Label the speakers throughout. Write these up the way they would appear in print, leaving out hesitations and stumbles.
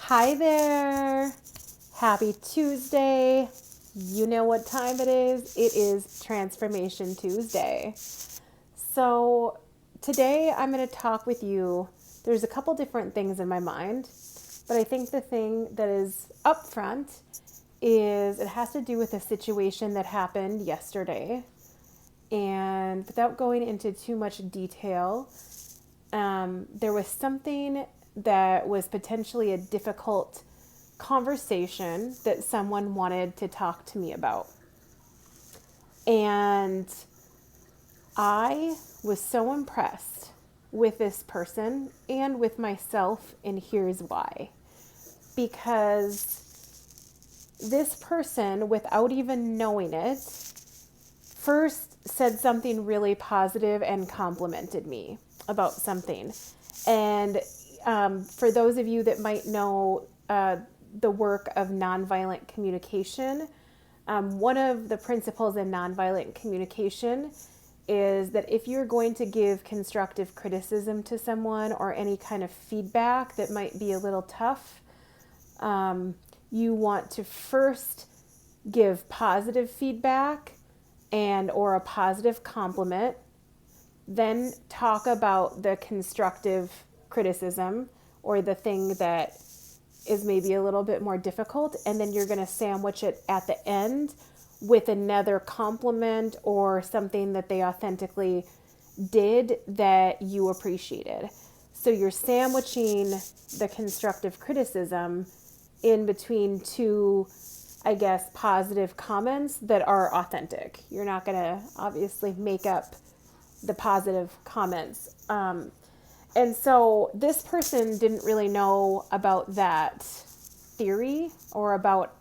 Speaker 1: Hi there. Happy Tuesday. You know what time it is. It is Transformation Tuesday. So, today I'm going to talk with you. There's a couple different things in my mind, but I think the thing that is up front is it has to do with a situation that happened yesterday. And without going into too much detail, there was something that was potentially a difficult conversation that someone wanted to talk to me about. And I was so impressed with this person and with myself, and here's why. Because this person, without even knowing it, first said something really positive and complimented me about something. And for those of you that might know the work of nonviolent communication, one of the principles in nonviolent communication is that if you're going to give constructive criticism to someone or any kind of feedback that might be a little tough, you want to first give positive feedback and or a positive compliment, then talk about the constructive criticism or the thing that is maybe a little bit more difficult, and then you're going to sandwich it at the end with another compliment or something that they authentically did that you appreciated. So you're sandwiching the constructive criticism in between two, I guess, positive comments that are authentic. You're not going to obviously make up the positive comments. And so this person didn't really know about that theory or about,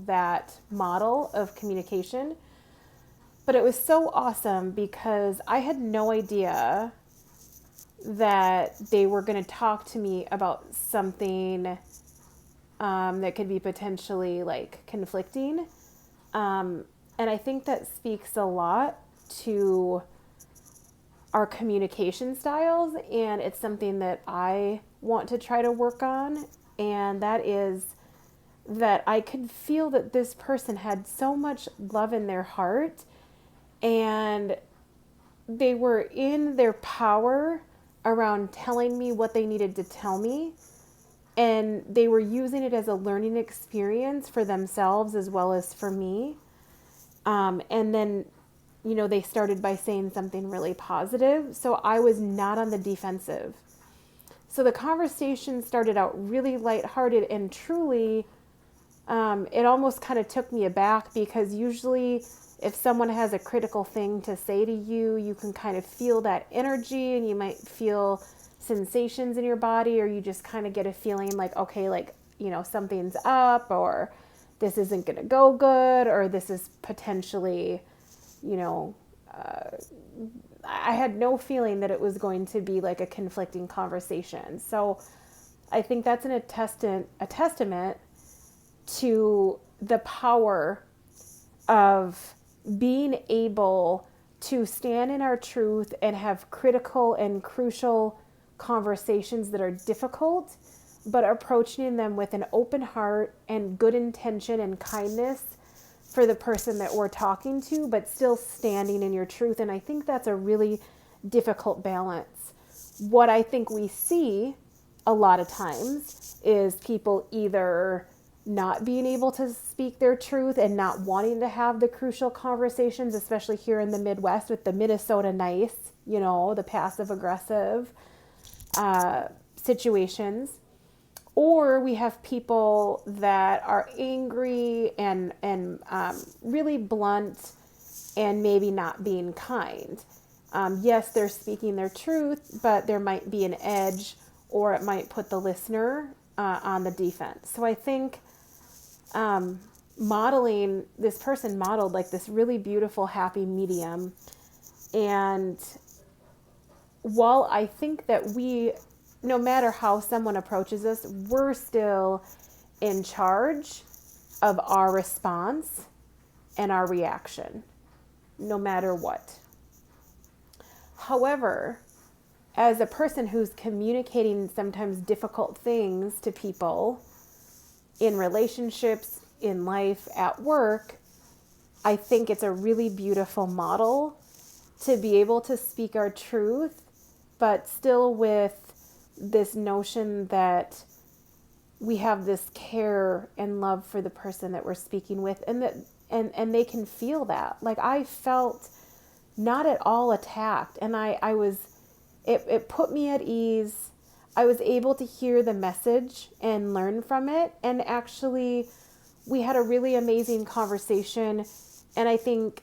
Speaker 1: that model of communication. But it was so awesome because I had no idea that they were going to talk to me about something that could be potentially like conflicting. And I think that speaks a lot to our communication styles, and it's something that I want to try to work on. And that is that I could feel that this person had so much love in their heart, and they were in their power around telling me what they needed to tell me, and they were using it as a learning experience for themselves as well as for me. And then, they started by saying something really positive. So I was not on the defensive. So the conversation started out really lighthearted, and truly, it almost kind of took me aback because usually if someone has a critical thing to say to you, you can kind of feel that energy, and you might feel sensations in your body, or you just kind of get a feeling like, okay, like, something's up, or this isn't going to go good, or this is potentially, I had no feeling that it was going to be like a conflicting conversation. So I think that's a testament to the power of being able to stand in our truth and have critical and crucial conversations that are difficult, but approaching them with an open heart and good intention and kindness for the person that we're talking to, but still standing in your truth. And I think that's a really difficult balance. What I think we see a lot of times is people either not being able to speak their truth and not wanting to have the crucial conversations, especially here in the Midwest with the Minnesota nice, the passive aggressive situations. Or we have people that are angry and really blunt and maybe not being kind. Yes, they're speaking their truth, but there might be an edge, or it might put the listener on the defense. So I think this person modeled like this really beautiful, happy medium. And while I think that no matter how someone approaches us, we're still in charge of our response and our reaction, no matter what. However, as a person who's communicating sometimes difficult things to people in relationships, in life, at work, I think it's a really beautiful model to be able to speak our truth, but still with this notion that we have this care and love for the person that we're speaking with, and that and they can feel that. Like, I felt not at all attacked, and I was, it put me at ease. I was able to hear the message and learn from it, and actually we had a really amazing conversation. And I think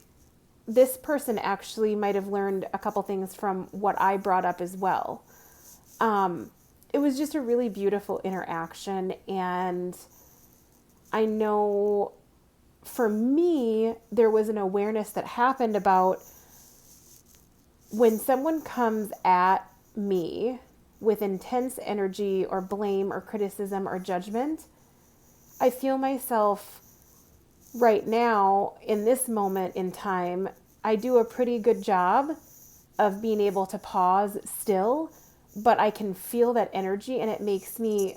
Speaker 1: this person actually might have learned a couple things from what I brought up as well. It was just a really beautiful interaction. And I know for me, there was an awareness that happened about when someone comes at me with intense energy or blame or criticism or judgment, I feel myself right now in this moment in time, I do a pretty good job of being able to pause still, but I can feel that energy, and it makes me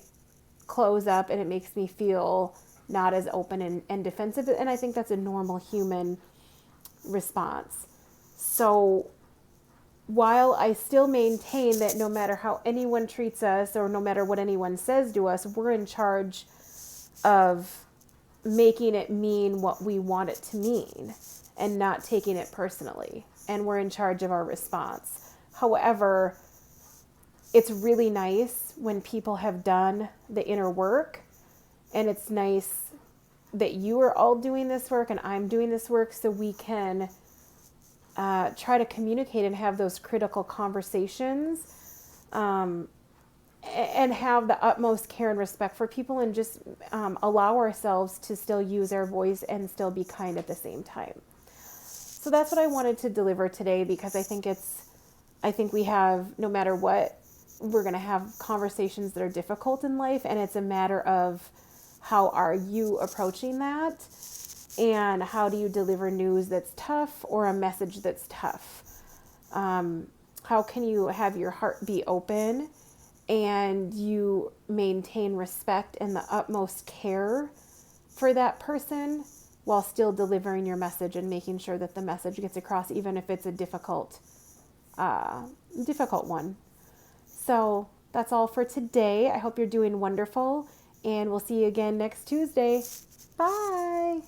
Speaker 1: close up, and it makes me feel not as open and defensive. And I think that's a normal human response. So while I still maintain that no matter how anyone treats us or no matter what anyone says to us, we're in charge of making it mean what we want it to mean and not taking it personally. And we're in charge of our response. However, it's really nice when people have done the inner work, and it's nice that you are all doing this work and I'm doing this work, so we can try to communicate and have those critical conversations, and have the utmost care and respect for people, and just allow ourselves to still use our voice and still be kind at the same time. So that's what I wanted to deliver today, because I think we have, no matter what, we're going to have conversations that are difficult in life, and it's a matter of how are you approaching that, and how do you deliver news that's tough or a message that's tough. How can you have your heart be open and you maintain respect and the utmost care for that person while still delivering your message and making sure that the message gets across, even if it's a difficult one. So that's all for today. I hope you're doing wonderful, and we'll see you again next Tuesday. Bye.